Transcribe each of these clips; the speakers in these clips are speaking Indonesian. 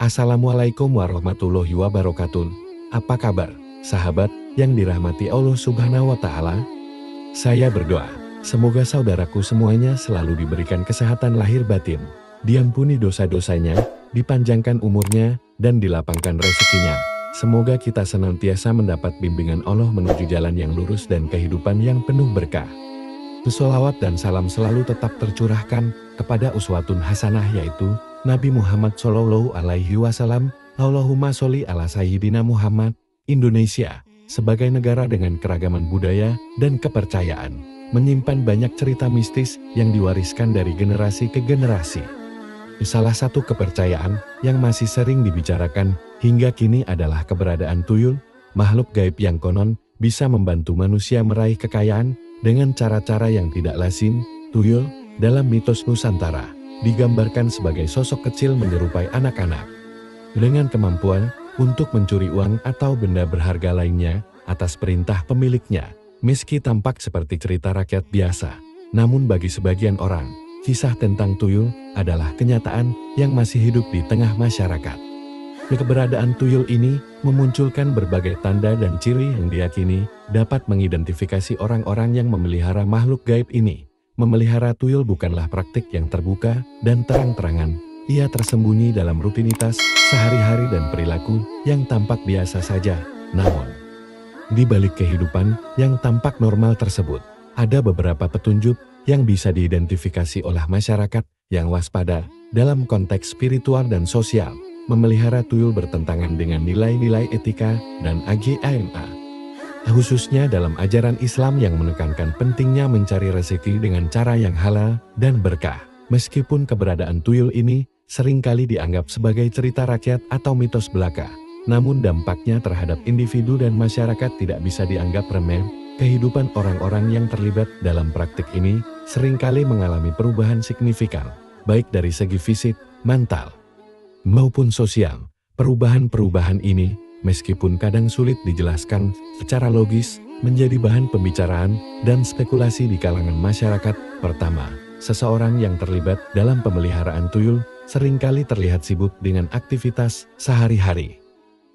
Assalamualaikum warahmatullahi wabarakatuh. Apa kabar, sahabat yang dirahmati Allah Subhanahu wa Ta'ala? Saya berdoa, semoga saudaraku semuanya selalu diberikan kesehatan lahir batin, diampuni dosa-dosanya, dipanjangkan umurnya, dan dilapangkan rezekinya. Semoga kita senantiasa mendapat bimbingan Allah menuju jalan yang lurus dan kehidupan yang penuh berkah. Sholawat dan salam selalu tetap tercurahkan kepada uswatun hasanah, yaitu Nabi Muhammad Shallallahu Alaihi Wasallam. Allahumma sholli ala Sayyidina Muhammad. Indonesia, sebagai negara dengan keragaman budaya dan kepercayaan, menyimpan banyak cerita mistis yang diwariskan dari generasi ke generasi. Salah satu kepercayaan yang masih sering dibicarakan hingga kini adalah keberadaan tuyul, makhluk gaib yang konon bisa membantu manusia meraih kekayaan dengan cara-cara yang tidak lazim. Tuyul, dalam mitos Nusantara, digambarkan sebagai sosok kecil menyerupai anak-anak, dengan kemampuan untuk mencuri uang atau benda berharga lainnya atas perintah pemiliknya. Meski tampak seperti cerita rakyat biasa, namun bagi sebagian orang, kisah tentang tuyul adalah kenyataan yang masih hidup di tengah masyarakat. Keberadaan tuyul ini memunculkan berbagai tanda dan ciri yang diyakini dapat mengidentifikasi orang-orang yang memelihara makhluk gaib ini. Memelihara tuyul bukanlah praktik yang terbuka dan terang-terangan. Ia tersembunyi dalam rutinitas sehari-hari dan perilaku yang tampak biasa saja. Namun, di balik kehidupan yang tampak normal tersebut, ada beberapa petunjuk yang bisa diidentifikasi oleh masyarakat yang waspada dalam konteks spiritual dan sosial. Memelihara tuyul bertentangan dengan nilai-nilai etika dan agama, khususnya dalam ajaran Islam yang menekankan pentingnya mencari rezeki dengan cara yang halal dan berkah. Meskipun keberadaan tuyul ini seringkali dianggap sebagai cerita rakyat atau mitos belaka, namun dampaknya terhadap individu dan masyarakat tidak bisa dianggap remeh. Kehidupan orang-orang yang terlibat dalam praktik ini seringkali mengalami perubahan signifikan, baik dari segi fisik, mental, maupun sosial. Perubahan-perubahan ini, meskipun kadang sulit dijelaskan secara logis, menjadi bahan pembicaraan dan spekulasi di kalangan masyarakat. Pertama, seseorang yang terlibat dalam pemeliharaan tuyul seringkali terlihat sibuk dengan aktivitas sehari-hari.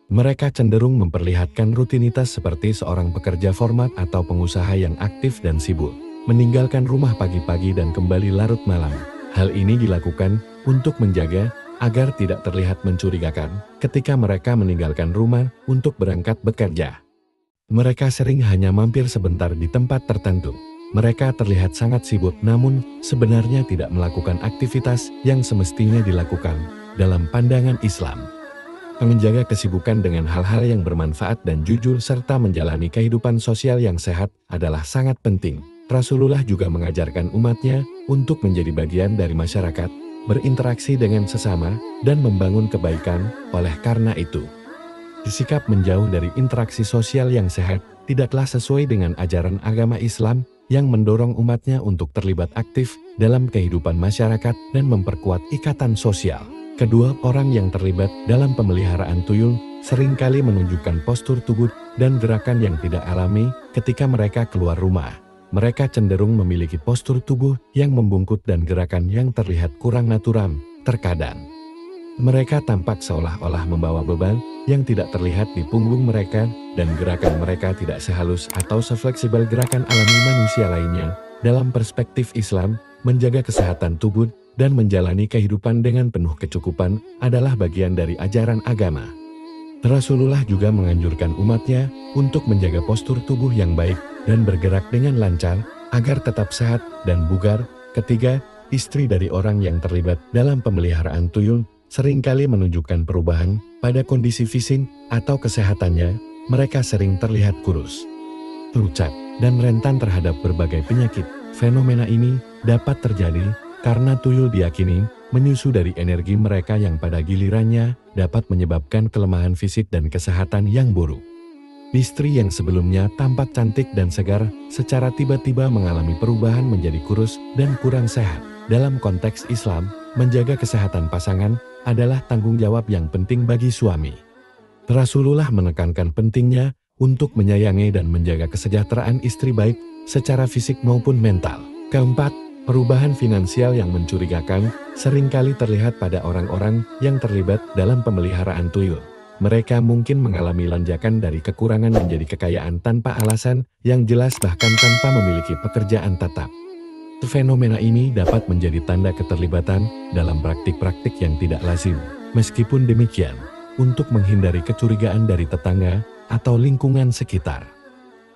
Mereka cenderung memperlihatkan rutinitas seperti seorang pekerja formal atau pengusaha yang aktif dan sibuk, meninggalkan rumah pagi-pagi dan kembali larut malam. Hal ini dilakukan untuk menjaga agar tidak terlihat mencurigakan ketika mereka meninggalkan rumah untuk berangkat bekerja. Mereka sering hanya mampir sebentar di tempat tertentu. Mereka terlihat sangat sibuk, namun sebenarnya tidak melakukan aktivitas yang semestinya dilakukan. Dalam pandangan Islam, menjaga kesibukan dengan hal-hal yang bermanfaat dan jujur serta menjalani kehidupan sosial yang sehat adalah sangat penting. Rasulullah juga mengajarkan umatnya untuk menjadi bagian dari masyarakat, berinteraksi dengan sesama, dan membangun kebaikan. Oleh karena itu, sikap menjauh dari interaksi sosial yang sehat tidaklah sesuai dengan ajaran agama Islam yang mendorong umatnya untuk terlibat aktif dalam kehidupan masyarakat dan memperkuat ikatan sosial. Kedua, orang yang terlibat dalam pemeliharaan tuyul seringkali menunjukkan postur tubuh dan gerakan yang tidak alami ketika mereka keluar rumah. Mereka cenderung memiliki postur tubuh yang membungkuk dan gerakan yang terlihat kurang natural. Terkadang, mereka tampak seolah-olah membawa beban yang tidak terlihat di punggung mereka, dan gerakan mereka tidak sehalus atau sefleksibel gerakan alami manusia lainnya. Dalam perspektif Islam, menjaga kesehatan tubuh dan menjalani kehidupan dengan penuh kecukupan adalah bagian dari ajaran agama. Rasulullah juga menganjurkan umatnya untuk menjaga postur tubuh yang baik dan bergerak dengan lancar agar tetap sehat dan bugar. Ketiga, istri dari orang yang terlibat dalam pemeliharaan tuyul seringkali menunjukkan perubahan pada kondisi fisik atau kesehatannya. Mereka sering terlihat kurus, pucat, dan rentan terhadap berbagai penyakit. Fenomena ini dapat terjadi karena tuyul diyakini menyusu dari energi mereka yang pada gilirannya dapat menyebabkan kelemahan fisik dan kesehatan yang buruk. Istri yang sebelumnya tampak cantik dan segar secara tiba-tiba mengalami perubahan menjadi kurus dan kurang sehat. Dalam konteks Islam, menjaga kesehatan pasangan adalah tanggung jawab yang penting bagi suami. Rasulullah menekankan pentingnya untuk menyayangi dan menjaga kesejahteraan istri baik secara fisik maupun mental. Keempat, Perubahan finansial yang mencurigakan seringkali terlihat pada orang-orang yang terlibat dalam pemeliharaan tuyul. Mereka mungkin mengalami lonjakan dari kekurangan menjadi kekayaan tanpa alasan yang jelas, bahkan tanpa memiliki pekerjaan tetap. Fenomena ini dapat menjadi tanda keterlibatan dalam praktik-praktik yang tidak lazim. Meskipun demikian, untuk menghindari kecurigaan dari tetangga atau lingkungan sekitar,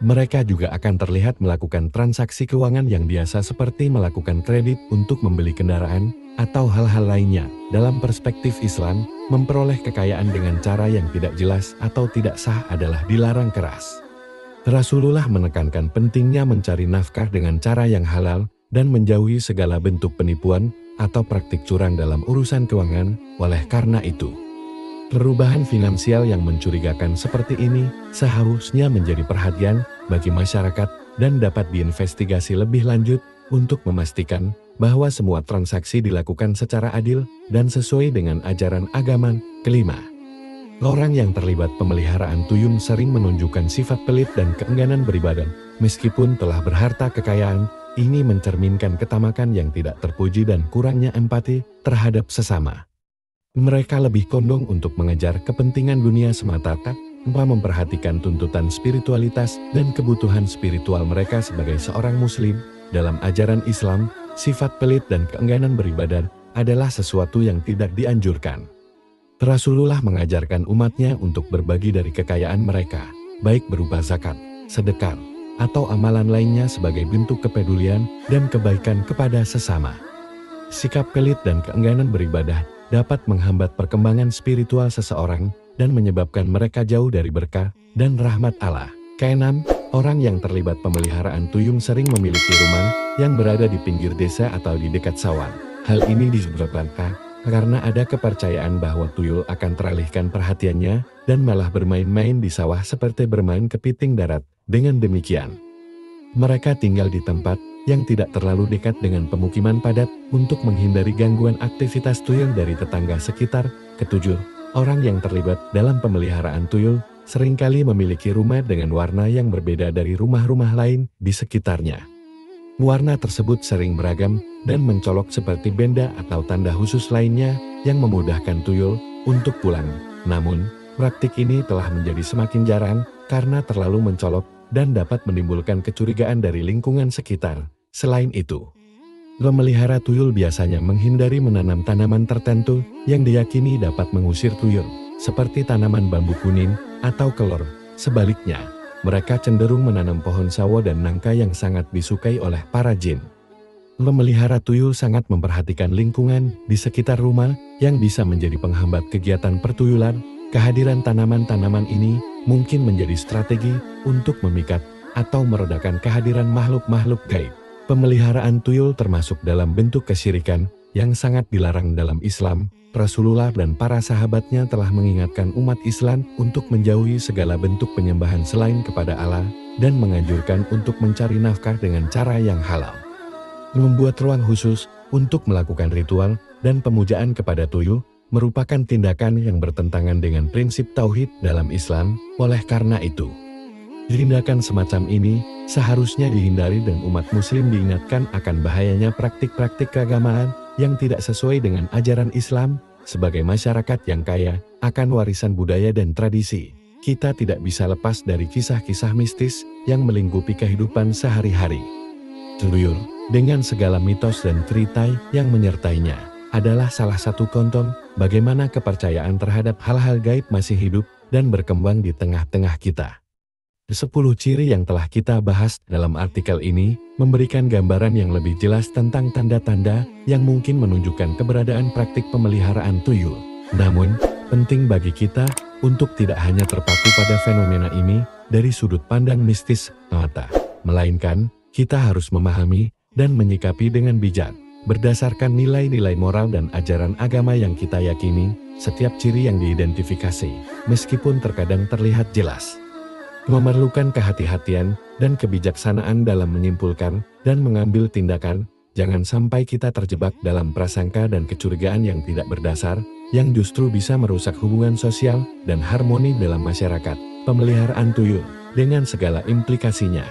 mereka juga akan terlihat melakukan transaksi keuangan yang biasa seperti melakukan kredit untuk membeli kendaraan atau hal-hal lainnya. Dalam perspektif Islam, memperoleh kekayaan dengan cara yang tidak jelas atau tidak sah adalah dilarang keras. Rasulullah menekankan pentingnya mencari nafkah dengan cara yang halal dan menjauhi segala bentuk penipuan atau praktik curang dalam urusan keuangan. Oleh karena itu, perubahan finansial yang mencurigakan seperti ini seharusnya menjadi perhatian bagi masyarakat dan dapat diinvestigasi lebih lanjut untuk memastikan bahwa semua transaksi dilakukan secara adil dan sesuai dengan ajaran agama. Kelima, orang yang terlibat pemeliharaan tuyul sering menunjukkan sifat pelit dan keengganan beribadah. Meskipun telah berharta kekayaan, ini mencerminkan ketamakan yang tidak terpuji dan kurangnya empati terhadap sesama. Mereka lebih condong untuk mengejar kepentingan dunia semata tanpa memperhatikan tuntutan spiritualitas dan kebutuhan spiritual mereka sebagai seorang muslim. Dalam ajaran Islam, sifat pelit dan keengganan beribadah adalah sesuatu yang tidak dianjurkan. Rasulullah mengajarkan umatnya untuk berbagi dari kekayaan mereka, baik berupa zakat, sedekah, atau amalan lainnya sebagai bentuk kepedulian dan kebaikan kepada sesama. Sikap pelit dan keengganan beribadah dapat menghambat perkembangan spiritual seseorang dan menyebabkan mereka jauh dari berkah dan rahmat Allah. Keenam, orang yang terlibat pemeliharaan tuyul sering memiliki rumah yang berada di pinggir desa atau di dekat sawah. Hal ini disebabkan karena ada kepercayaan bahwa tuyul akan teralihkan perhatiannya dan malah bermain-main di sawah seperti bermain kepiting darat. Dengan demikian, mereka tinggal di tempat yang tidak terlalu dekat dengan pemukiman padat untuk menghindari gangguan aktivitas tuyul dari tetangga sekitar. Ketujuh, orang yang terlibat dalam pemeliharaan tuyul seringkali memiliki rumah dengan warna yang berbeda dari rumah-rumah lain di sekitarnya. Warna tersebut sering beragam dan mencolok seperti benda atau tanda khusus lainnya yang memudahkan tuyul untuk pulang. Namun, praktik ini telah menjadi semakin jarang karena terlalu mencolok dan dapat menimbulkan kecurigaan dari lingkungan sekitar. Selain itu, pemelihara tuyul biasanya menghindari menanam tanaman tertentu yang diyakini dapat mengusir tuyul, seperti tanaman bambu kuning atau kelor. Sebaliknya, mereka cenderung menanam pohon sawo dan nangka yang sangat disukai oleh para jin. Pemelihara tuyul sangat memperhatikan lingkungan di sekitar rumah yang bisa menjadi penghambat kegiatan pertuyulan. Kehadiran tanaman-tanaman ini mungkin menjadi strategi untuk memikat atau meredakan kehadiran makhluk-makhluk gaib. Pemeliharaan tuyul termasuk dalam bentuk kesyirikan yang sangat dilarang dalam Islam. Rasulullah dan para sahabatnya telah mengingatkan umat Islam untuk menjauhi segala bentuk penyembahan selain kepada Allah dan menganjurkan untuk mencari nafkah dengan cara yang halal. Membuat ruang khusus untuk melakukan ritual dan pemujaan kepada tuyul merupakan tindakan yang bertentangan dengan prinsip tauhid dalam Islam. Oleh karena itu, tindakan semacam ini seharusnya dihindari dan umat muslim diingatkan akan bahayanya praktik-praktik keagamaan yang tidak sesuai dengan ajaran Islam. Sebagai masyarakat yang kaya akan warisan budaya dan tradisi, kita tidak bisa lepas dari kisah-kisah mistis yang melingkupi kehidupan sehari-hari. Tuyul, dengan segala mitos dan cerita yang menyertainya, adalah salah satu contoh bagaimana kepercayaan terhadap hal-hal gaib masih hidup dan berkembang di tengah-tengah kita. 10 ciri yang telah kita bahas dalam artikel ini memberikan gambaran yang lebih jelas tentang tanda-tanda yang mungkin menunjukkan keberadaan praktik pemeliharaan tuyul. Namun, penting bagi kita untuk tidak hanya terpaku pada fenomena ini dari sudut pandang mistis semata, melainkan kita harus memahami dan menyikapi dengan bijak. Berdasarkan nilai-nilai moral dan ajaran agama yang kita yakini, setiap ciri yang diidentifikasi, meskipun terkadang terlihat jelas, memerlukan kehati-hatian dan kebijaksanaan dalam menyimpulkan dan mengambil tindakan. Jangan sampai kita terjebak dalam prasangka dan kecurigaan yang tidak berdasar, yang justru bisa merusak hubungan sosial dan harmoni dalam masyarakat. Pemeliharaan tuyul, dengan segala implikasinya,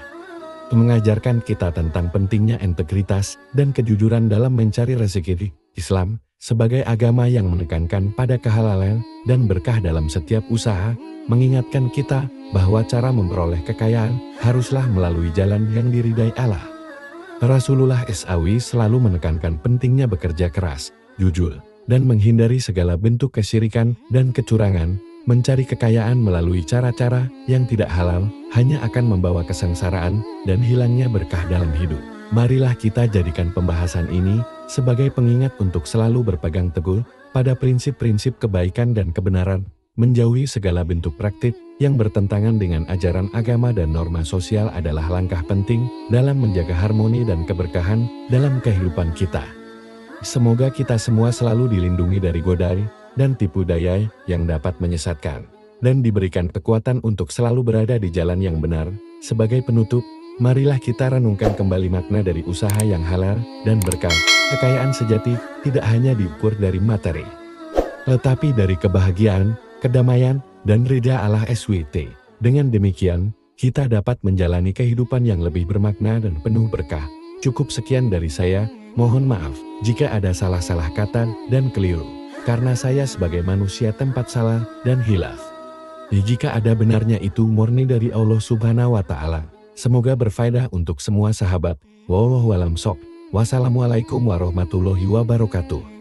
mengajarkan kita tentang pentingnya integritas dan kejujuran dalam mencari rezeki. Islam, sebagai agama yang menekankan pada kehalalan dan berkah dalam setiap usaha, mengingatkan kita bahwa cara memperoleh kekayaan haruslah melalui jalan yang diridai Allah. Rasulullah SAW selalu menekankan pentingnya bekerja keras, jujur, dan menghindari segala bentuk kesyirikan dan kecurangan. Mencari kekayaan melalui cara-cara yang tidak halal hanya akan membawa kesengsaraan dan hilangnya berkah dalam hidup. Marilah kita jadikan pembahasan ini sebagai pengingat untuk selalu berpegang teguh pada prinsip-prinsip kebaikan dan kebenaran, menjauhi segala bentuk praktik yang bertentangan dengan ajaran agama dan norma sosial adalah langkah penting dalam menjaga harmoni dan keberkahan dalam kehidupan kita. Semoga kita semua selalu dilindungi dari godaan dan tipu daya yang dapat menyesatkan, dan diberikan kekuatan untuk selalu berada di jalan yang benar. Sebagai penutup, marilah kita renungkan kembali makna dari usaha yang halal dan berkah. Kekayaan sejati tidak hanya diukur dari materi, tetapi dari kebahagiaan, kedamaian, dan ridha Allah SWT. Dengan demikian, kita dapat menjalani kehidupan yang lebih bermakna dan penuh berkah. Cukup sekian dari saya, mohon maaf jika ada salah-salah kata dan keliru. Karena saya sebagai manusia tempat salah dan hilaf. Jika ada benarnya itu murni dari Allah Subhanahu wa Ta'ala. Semoga berfaedah untuk semua sahabat. Wallahu a'lam. Wassalamualaikum warahmatullahi wabarakatuh.